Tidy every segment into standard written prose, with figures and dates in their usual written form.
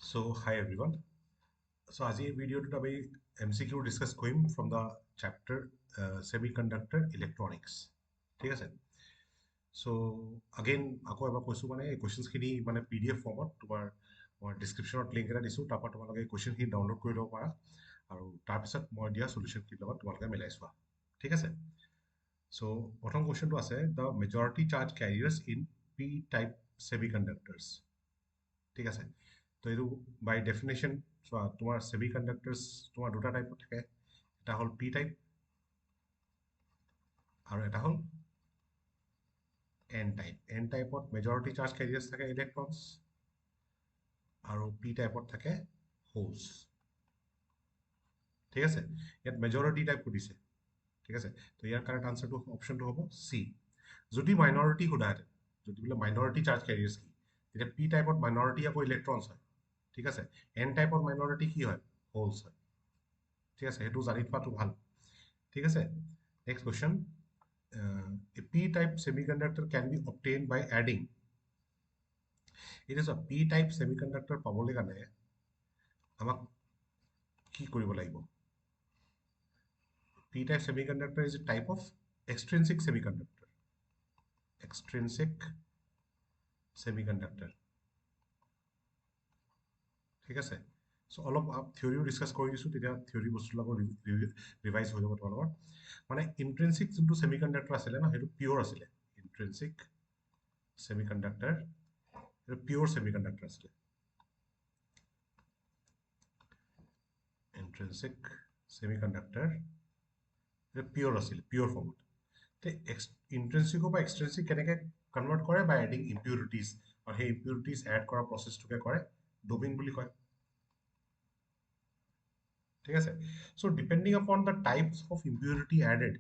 So, hi everyone. So, আজি ভিডিঅ'টোত আমি MCQ ডিছকাছ কৰিম from the chapter semiconductor electronics ঠিক আছে চ' আগেইন আকৌ এবাৰ কৈছোঁ মানে এই কুৱেশ্যনছখিনি মানে PDF ফৰ্মত তোমাৰ মই ডিছক্ৰিপশ্যনত লিংক এটা দিছোঁ তাৰপৰা তোমালোকে এই কুৱেশ্যনখিনি ডাউনলোড কৰি ল'ব পাৰা আৰু তাৰপিছত মই দিয়া চলিউশ্যনখিনিৰ লগত তোমালোকে মিলাই চোৱা ঠিক আছে চ' প্ৰথম কুৱেশ্যনটো আছে the majority charge carriers in P type semiconductors ঠিক আছে তো এইটো বাই ডেফিনেশ্যন চোৱা তোমাৰ ছেমি কণ্ডাক্টাৰ্ছ তোমাৰ দুটা টাইপত থাকে এটা হ'ল পি টাইপ আৰু এটা হ'ল এন টাইপত মেজৰিটি চাৰ্জ কেৰিয়াৰ্ছ থাকে ইলেক্ট্ৰনছ আৰু পি টাইপত থাকে হোলছ ঠিক আছে ইয়াত মেজৰিটি টাইপ সুধিছে ঠিক আছে তো ইয়াৰ কাৰেক্ট আনচাৰটো অপশ্যনটো হ'ব চি যদি মাইনৰিটি সোধাহেঁতেন যদি বোলে মাইনৰিটি চাৰ্জ কেৰিয়াৰ্ছ কি তেতিয়া পি টাইপত মাইনৰিটি আকৌ ইলেক্ট্ৰনছ হয় ঠিক আছে এন টাইপত মাইনৰিটি কি হয় হোলছ হয় ঠিক আছে সেইটো জানি থোৱাটো ভাল ঠিক আছে next question a p-type semiconductor can be obtained by adding it is a p-type semiconductor পাবলৈ কাৰণে আমাক কি কৰিব লাগিব p-type semiconductor is a type of extrinsic semiconductor ঠিক আছে চ' অলপ থিয়ৰিও ডিছকাছ কৰি দিছোঁ তেতিয়া থিয়ৰি বস্তুবিলাকৰ ৰিভাইজ হৈ যাব তোমালোকৰ মানে ইণ্ট্ৰেঞ্চিক যোনটো ছেমিকণ্ডাক্টৰ আছিলে ন সেইটো পিয়'ৰ আছিলে ইণ্ট্ৰেঞ্চিক ছেমিকণ্ডাক্টৰ সেইটো পিয়'ৰ ছেমিকণ্ডাক্টৰ আছিলে ইণ্ট্ৰেঞ্চিক ছেমিকণ্ডাক্টৰ সেইটো পিয়'ৰ আছিলে পিয়'ৰ ফৰ্মত ইণ্ট্ৰেঞ্চিকৰ পৰা এক্সট্ৰেঞ্চিক কেনেকৈ কনভাৰ্ট কৰে বাই এডিং ইম্পিউৰিটিজ আৰু সেই ইম্পিউৰিটিজ এড কৰা প্ৰচেছটোকে কৰে ডোপিং বুলি কয় ঠিক আছে so' depending upon the types of impurity added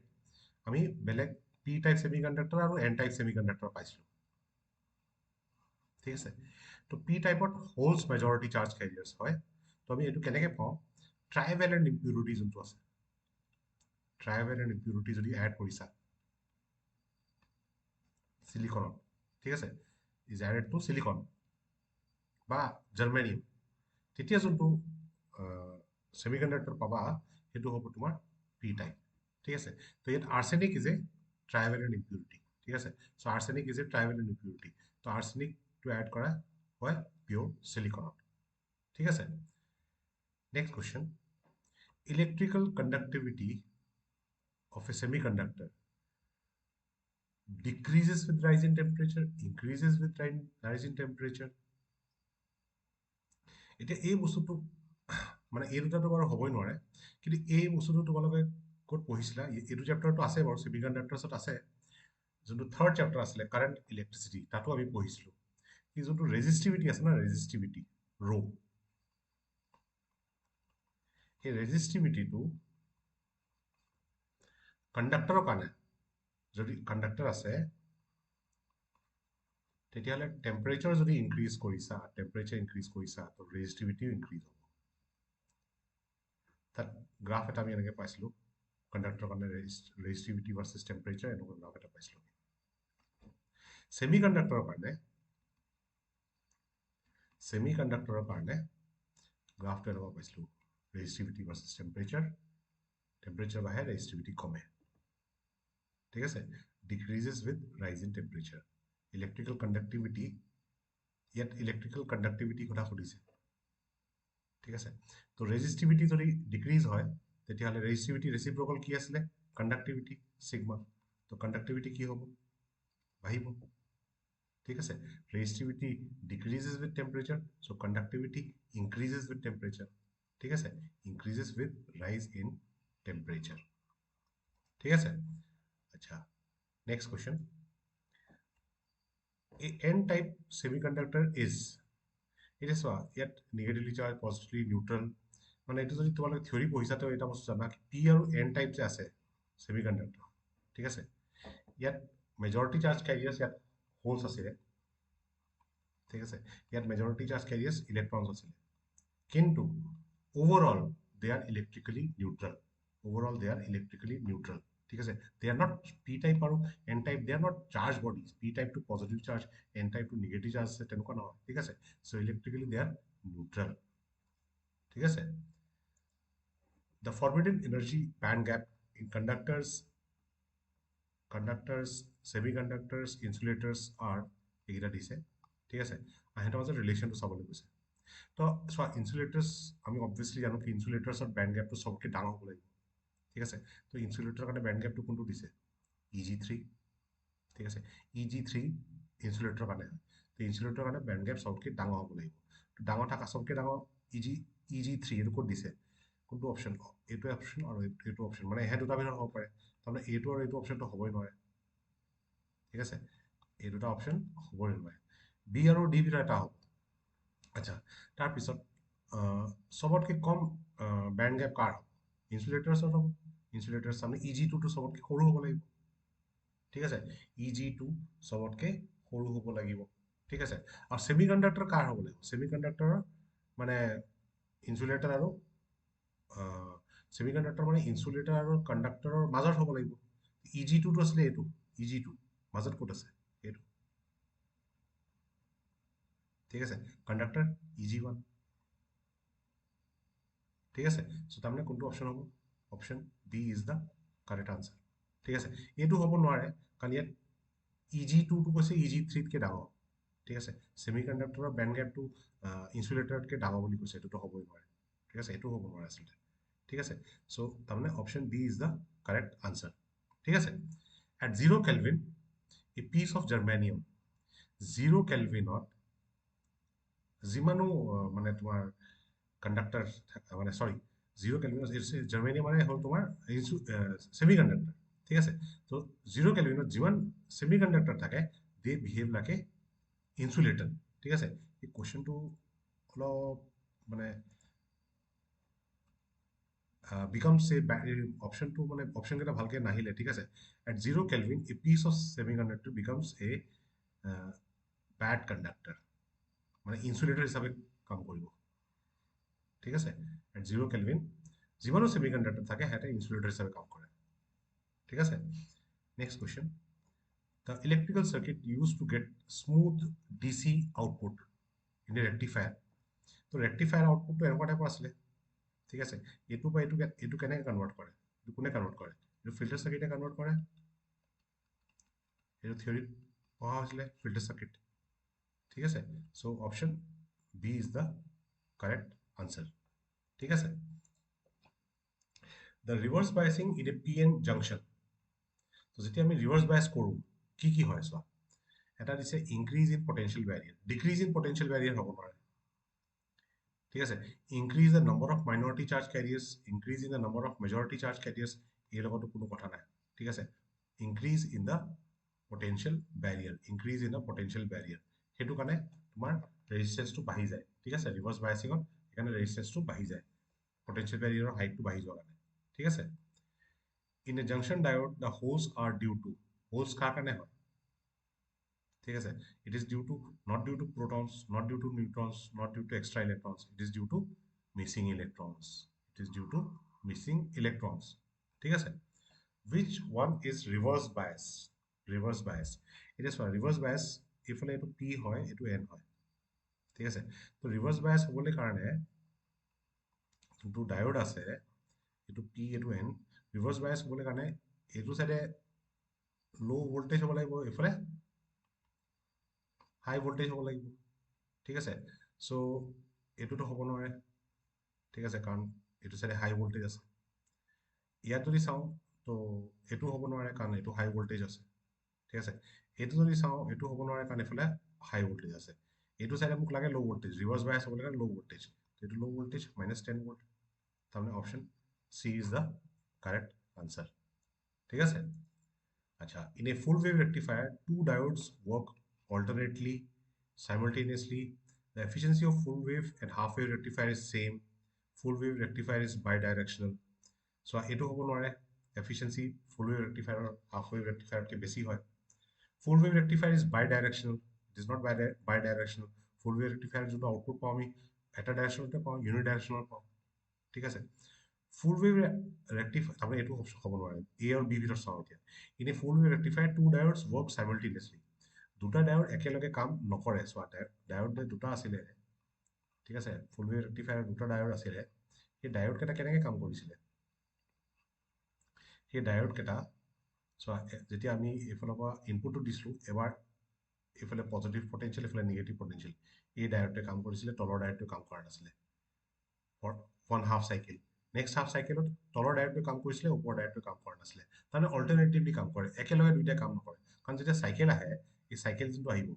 আমি বেলেগ পি টাইপ ছেমিকণ্ডাক্টৰ আৰু এন টাইপ ছেমিকণ্ডাক্টৰ পাইছিলোঁ ঠিক আছে তো পি টাইপত হোলছ মেজৰিটি চাৰ্জ কেৰিয়াৰ্ছ হয় তো আমি এইটো কেনেকৈ পাওঁ ট্ৰাইভেলেণ্ট ইম্পিউৰিটি যোনটো আছে ট্ৰাইভেলেণ্ট ইম্পিউৰিটি যদি এড কৰিছা সিলিকনত ঠিক আছে ইজ এডেড টু সিলিকন বা জাৰ্মেনিয়াম তেতিয়া যোনটো ছেমিকণ্ডাক্টৰ পাবা সেইটো হ'ব তোমাৰ পি টাইপ ঠিক আছে তো ইয়াত আৰ্চেনিক ইজ এ ট্ৰাইভেলেণ্ট ইম্পিউৰিটি ঠিক আছে চ' আৰ্চেনিক ইজ এ ট্ৰাইভেলেণ্ট ইম্পিউৰিটি তো আৰ্চেনিকটো এড কৰা হয় পিয়'ৰ চিলিকনত ঠিক আছে next question electrical conductivity of a semiconductor decreases with rise in temperature, increases with rise in temperature. এতিয়া এই বস্তুটো মানে এই দুটাটো বাৰু হ'বই নোৱাৰে কিন্তু এই বস্তুটো তোমালোকে ক'ত পঢ়িছিলা এইটো চেপ্টাৰটো আছে বাৰু ছেমিকণ্ডাক্টৰ্ছত আছে যোনটো থাৰ্ড চেপ্টাৰ আছিলে কাৰেণ্ট ইলেক্ট্ৰিচিটি তাতো আমি পঢ়িছিলোঁ কি যোনটো ৰেজিষ্টিভিটি আছে না ৰেজিষ্টিভিটি ৰ' সেই ৰেজিষ্টিভিটিটো কণ্ডাক্টৰৰ কাৰণে যদি কণ্ডাক্টৰ আছে তেতিয়াহ'লে টেম্পাৰেচাৰ যদি ইনক্ৰিজ কৰিছা টেম্পাৰেচাৰ ইনক্ৰিজ কৰিছা তো ৰেজিষ্টিভিটিও ইনক্ৰিজ হ'ব তাত গ্ৰাফ এটা আমি এনেকৈ পাইছিলোঁ কণ্ডাক্টৰৰ কাৰণে ৰেজিষ্টিভিটি ভাৰ্চেছ টেম্পাৰেচাৰ এনেকুৱা গ্ৰাফ এটা পাইছিলোঁ ছেমিকণ্ডাক্টৰৰ কাৰণে গ্ৰাফটো এনেকুৱা পাইছিলোঁ ৰেজিষ্টিভিটি ভাৰ্চেছ টেম্পাৰেচাৰ বাঢ়ে ৰেজিষ্টিভিটি কমে ঠিক আছে ডিক্ৰিজেছ with rise in temperature electrical conductivity ইয়াত ইলেক্ট্ৰিকেল কণ্ডাক্টিভিটি কথা সুধিছে ঠিক আছে তো ৰেজিষ্টিভিটি যদি ডিক্ৰিজ হয় তেতিয়াহ'লে ৰেজিষ্টিভিটি ৰেচিপ্ৰকেল কি আছিলে কণ্ডাক্টিভিটি ছিগমা তো কণ্ডাক্টিভিটি কি হ'ব বাঢ়িব ঠিক আছে resistivity decreases with temperature so' conductivity increases with temperature ঠিক আছে increases with rise in temperature ঠিক আছে আচ্ছা next question a n-type semiconductor is এতিয়া চোৱা ইয়াত নিগেটিভলি চাৰ্জ পজিটিভলি নিউট্ৰেল মানে এইটো যদি তোমালোকে থিয়ৰি পঢ়িছা তো এটা বস্তু জানা পি আৰু এন টাইপ যে আছে ছেমিকণ্ডাক্টৰ ঠিক আছে ইয়াত মেজৰিটি চাৰ্জ কেৰিয়াৰ্ছ ইয়াত হোলছ আছিলে ঠিক আছে ইয়াত মেজৰিটি চাৰ্জ কেৰিয়াৰ্ছ ইলেক্ট্ৰনছ আছিলে কিন্তু overall they are electrically neutral ঠিক আছে they are not P type আৰু N type they are not charge bodies P টাইপটো পজিটিভ চাৰ্জ এন টাইপটো নিগেটিভ চাৰ্জ আছে তেনেকুৱা নহয় ঠিক আছে so' electrically they are neutral ঠিক আছে the forbidden energy band gap in conductors semiconductors insulators are এইকেইটা দিছে ঠিক আছে সিহঁতৰ মাজত ৰিলেশ্যনটো চাবলৈ কৈছে তো চোৱা ইনচুলেটৰ্ছ আমি অবভিয়াছলি জানো কি ইনচুলেটৰ্ছৰ বেণ্ড গেপটো চবতকৈ ডাঙৰ হ'ব লাগিব ঠিক আছে তো ইনচুলেটৰৰ কাৰণে বেণ্ড গেপটো কোনটো দিছে EG3 ঠিক আছে EG3 ইনচুলেটৰৰ কাৰণে হয় তো ইনচুলেটৰৰ কাৰণে বেণ্ড গেপ চবতকৈ ডাঙৰ হ'ব লাগিব তো ডাঙৰ থকা চবতকৈ ডাঙৰ EG3 এইটো ক'ত দিছে কোনটো অপশ্যন এইটো অপশ্যন আৰু এইটো অপশ্যন মানে এহে দুটা ভিতৰত হ'ব পাৰে তাৰমানে এইটো আৰু এইটো অপশ্যনটো হ'বই নোৱাৰে ঠিক আছে এই দুটা অপশ্যন হ'বই নোৱাৰে বি আৰু ডি ভিতৰত এটা হ'ব আচ্ছা তাৰপিছত চবতকৈ কম বেণ্ড গেপ কাৰ হ'ব ইনচুলেটৰ্ছৰ হ'ব ইনচুলেটৰ্ছ তাৰমানে EG2টো চবতকৈ সৰু হ'ব লাগিব ঠিক আছে EG2 চবতকৈ সৰু হ'ব লাগিব ঠিক আছে আৰু ছেমি কণ্ডাক্টৰ কাৰ হ'ব লাগিব ছেমি কণ্ডাক্টৰৰ মানে ইনচুলেটৰ আৰু ছেমি কণ্ডাক্টৰ মানে ইনচুলেটৰ আৰু কণ্ডাক্টৰৰ মাজত হ'ব লাগিব EG2টো আছিলে এইটো EG2 মাজত ক'ত আছে এইটো ঠিক আছে কণ্ডাক্টৰ EG1 ঠিক আছে চ' তাৰমানে কোনটো অপশ্যন হ'ব option B is the correct answer ঠিক আছে এইটো হ'ব নোৱাৰে কাৰণ ইয়াত EG2টো কৈছে EG3তকৈ ডাঙৰ ঠিক আছে ছেমি কণ্ডাক্টৰৰ বেণ্ড গেপটো ইনচুলেটৰতকৈ ডাঙৰ বুলি কৈছে এইটোতো হ'বই নোৱাৰে ঠিক আছে এইটো হ'ব নোৱাৰে আচলতে ঠিক আছে চ' তাৰমানে option B is the correct answer ঠিক আছে at 0 kelvin a piece of germanium 0 কেলভিনত যিমানো মানে তোমাৰ কণ্ডাক্টৰ মানে চৰি 0 কেলভিনত জাৰ্মেনিয়াম মানে হ'ল তোমাৰ ছেমি কণ্ডাক্টৰ ঠিক আছে তো 0 কেলভিনত যিমান ছেমি কণ্ডাক্টৰ থাকে দে বিহেভ লাইক এ ইনচুলেটৰ ঠিক আছে এই কুৱেশ্যনটো অলপ মানে becomes a অপশ্যনটো মানে অপশ্যনকেইটা ভালকৈ নাহিলে ঠিক আছে at 0 kelvin a piece of semiconductor becomes a bad conductor মানে ইনচুলেটৰ হিচাপে কাম কৰিব ঠিক আছে এট 0 কেলভিন যিমানো ছেমি কণ্ডাক্টৰ থাকে সিহঁতে ইনচুলেটৰ হিচাপে কাম কৰে ঠিক আছে next question the electrical circuit used to get smooth DC output in a rectifier তো ৰেক্টিফায়াৰ আউটপুটটো এনেকুৱা টাইপৰ আছিলে ঠিক আছে এইটো বা এইটো কেনেকৈ কনভাৰ্ট কৰে এইটো কোনে কনভাৰ্ট কৰে এইটো ফিল্টাৰ চাৰ্কিটে কনভাৰ্ট কৰে এইটো থিয়ৰিত পঢ়া হৈছিলে ফিল্টাৰ চাৰ্কিট ঠিক আছে so' option B is the correct answer ঠিক আছে the reverse biasing in a PN junction তো যেতিয়া আমি ৰিভাৰ্ছ বায়াছ কৰোঁ কি হয় চোৱা এটা দিছে increase in potential barrier decrease in potential barrier হ'ব নোৱাৰে ঠিক আছে increase the number of minority charge carriers increase in the number of majority charge carriers এই লগতো কোনো কথা নাই ঠিক আছে increase in the potential barrier increase in the potential barrier সেইটো কাৰণে তোমাৰ ৰেজিষ্টেঞ্চটো বাঢ়ি যায় ঠিক আছে ৰিভাৰ্ছ বায়াছিঙত সেইকাৰণে ৰেজিষ্টেঞ্চটো বাঢ়ি যায় পটেনচিয়েল বেৰিয়াৰৰ হাইটটো বাঢ়ি যোৱাৰ কাৰণে ঠিক আছে in a junction diode the holes are due to holes কাৰ কাৰণে হয় ঠিক আছে it is due to not due to protons not due to neutrons not due to extra electrons it is due to missing electrons it is due to missing electrons ঠিক আছে which one is reverse bias এতিয়া চোৱা reverse bias এইফালে এইটো P হয় এইটো N হয় ঠিক আছে তো reverse bias হ'বলৈ কাৰণে যোনটো ডায়োড আছে এইটো P এইটো N reverse bias হ'বলৈ কাৰণে এইটো চাইডে লো ভোল্টেজ হ'ব লাগিব এইফালে হাই ভোল্টেজ হ'ব লাগিব ঠিক আছে চ' এইটোতো হ'ব নোৱাৰে ঠিক আছে কাৰণ এইটো চাইডে হাই ভোল্টেজ আছে ইয়াত যদি চাওঁ তো এইটো হ'ব নোৱাৰে কাৰণ এইটো হাই ভোল্টেজ আছে ঠিক আছে এইটো যদি চাওঁ এইটো হ'ব নোৱাৰে কাৰণ এইফালে হাই ভোল্টেজ আছে এইটো চাইডে মোক লাগে ল' ভোল্টেজ ৰিভাৰ্ছ বায়াছ হ'ব লাগে ল' ভোল্টেজ এইটো ল' ভোল্টেজ -10 ভোল্ট তাৰমানে option C is the correct answer ঠিক আছে আচ্ছা in a full wave rectifier two diodes work alternately simultaneously the efficiency of full wave and half wave rectifier is same full wave rectifier is bidirectional so eto hobo nore efficiency full wave rectifier or half wave rectifier ke besi hoy full wave rectifier is bidirectional it is not bidirectional full wave rectifier jono output pa ami eta directional te pa unidirectional pa ঠিক আছে full wave rectifier amra eto hobo nore a or b bitor saw etia in a full wave rectifier two diodes work simultaneously দুটা diode একেলগে কাম নকৰে চোৱা diode দুটা আছিলে ঠিক আছে, ফুল ৱেভ ৰেক্টিফায়াৰ দুটা ডায়োড আছিলে, সেই ডায়োড কেইটা কেনেকৈ কাম কৰিছিলে, সেই ডায়োড কেইটা চোৱা, যেতিয়া আমি এইফালৰ পৰা ইনপুটটো দিছিলোঁ, এবাৰ এইফালে পজিটিভ পটেঞ্চিয়েল, এইফালে নিগেটিভ পটেঞ্চিয়েল, এই ডায়োডটোৱে কাম কৰিছিলে, তলৰ ডায়োডটোৱে কাম কৰা নাছিলে ফৰ 1/2 চাইকেল। নেক্সট হাফ চাইকেলত তলৰ ডায়োডটোৱে কাম কৰিছিলে, ওপৰৰ ডায়োডটোৱে কাম কৰা নাছিলে। তাৰমানে অল্টাৰনেটিভলি কাম কৰে, একেলগে দুইটাই কাম নকৰে। কাৰণ যেতিয়া চাইকেল আহে, এই চাইকেল যোনটো আহিব,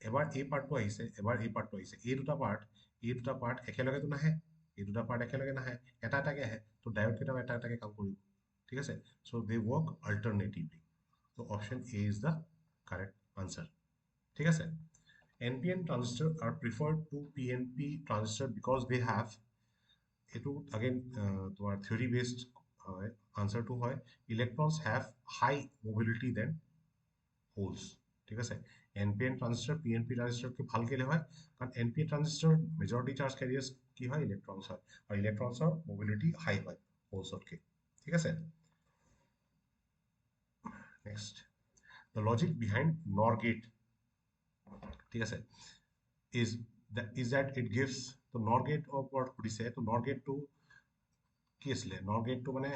এবাৰ এই পাৰ্টটো আহিছে, এবাৰ এই পাৰ্টটো আহিছে, এই দুটা পাৰ্ট একেলগেতো নাহে, এই দুটা পাৰ্ট একেলগে নাহে, এটা এটাকে আহে। তো ডায়োড কেইটাও এটা এটাকে কাম কৰিব, ঠিক আছে। চ' দে ৱৰ্ক অল্টাৰনেটিভলি। তো option A is the correct answer, ঠিক আছে। NPN transistor are preferred to PNP transistor because they have, এইটো আগেইন তোমাৰ থিয়ৰী বেছড হয়, আনচাৰটো হয় electrons have high mobility than holes, ঠিক আছে। NPN ট্ৰানজিষ্টাৰ PNP ট্ৰানজিষ্টাৰতকৈ ভাল কেলে হয়, কাৰণ NPN ট্ৰানজিষ্টাৰ মেজৰিটি চাৰ্জ কেৰিয়াৰ্ছ কি হয়, ইলেক্ট্ৰনছ হয়, আৰু ইলেক্ট্ৰনছৰ মোবিলিটি হাই হয় হোলছতকৈ, ঠিক আছে। Next, the logic behind NOR gate, ঠিক আছে, is that it gives, তো NOR গেটৰ ওপৰত সুধিছে। তো NOR গেটটো কি আছিলে, NOR গেটটো মানে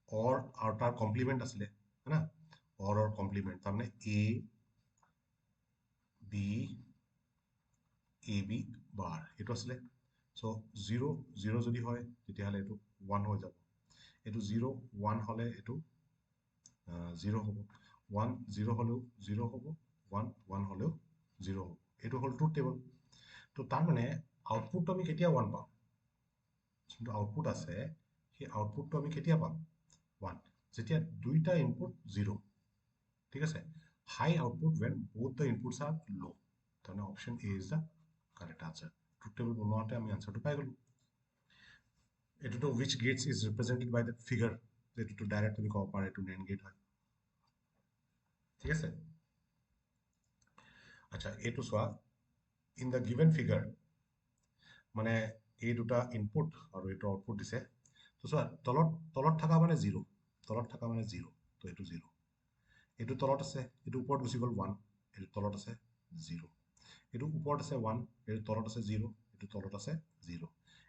অৰ আৰু তাৰ কমপ্লিমেণ্ট আছিলে, হয় না, অৰৰ কমপ্লিমেণ্ট, তাৰমানে এ বি বাৰ এইটো আছিলে। চ' 0 0 যদি হয় তেতিয়াহ'লে এইটো 1 হৈ যাব, এইটো 0 1 হ'লে এইটো 0 হ'ব, 1 0 হ'লেও 0 হ'ব, 1 1 হ'লেও 0 হ'ব। এইটো হ'ল ট্ৰুথ টেবল। তো তাৰমানে আউটপুটটো আমি কেতিয়া 1 পাম, যোনটো আউটপুট আছে সেই আউটপুটটো আমি কেতিয়া পাম 1, যেতিয়া দুইটা ইনপুট 0, ঠিক আছে। High output when both the inputs are low, তাৰমানে option A is the correct answer. Truth table বনোৱাতে আমি আনচাৰটো পাই গ'লোঁ। এইটোতো which gates is represented by the figure, এইটোতো ডাইৰেক্ট তুমি ক'ব পাৰা এইটো NAND গেট হয়, ঠিক আছে। আচ্ছা, এইটো চোৱা, ইন দ্য গিভেন ফিগাৰ, মানে এই দুটা ইনপুট আৰু এইটো আউটপুট দিছে। তো চোৱা, তলত তলত থকা মানে 0, তলত থকা মানে 0, তো এইটো 0, এইটো তলত আছে, এইটো ওপৰত গুচি গ'ল 1, এইটো তলত আছে 0, এইটো ওপৰত আছে 1, এইটো তলত আছে 0, এইটো তলত আছে 0,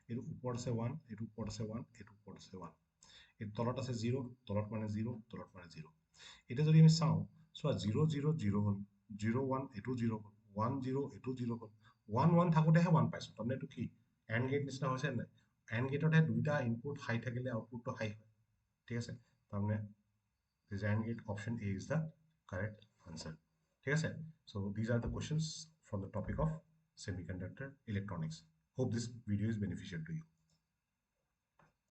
এইটো ওপৰত আছে 1, এইটো ওপৰত আছে 1, এইটো ওপৰত আছে 1, এইটো তলত আছে 0, তলত মানে 0, তলত মানে 0। এতিয়া যদি আমি চাওঁ, চোৱা 0 0 0 হ'ল, 0 1 এইটো 0 হ'ল, 1 0 এইটো 0 হ'ল, 1 1 থাকোঁতেহে 1 পাইছোঁ, তাৰমানে এইটো কি এণ্ড গেট নিচিনা হৈছে নাই। এণ্ড গেটতহে দুইটা ইনপুট হাই থাকিলে আউটপুটটো হাই হয়, ঠিক আছে। তাৰমানে this AND gate option A is the correct answer, ঠিক আছে। So these are the questions from the topic of semiconductor electronics. Hope this video is beneficial to you.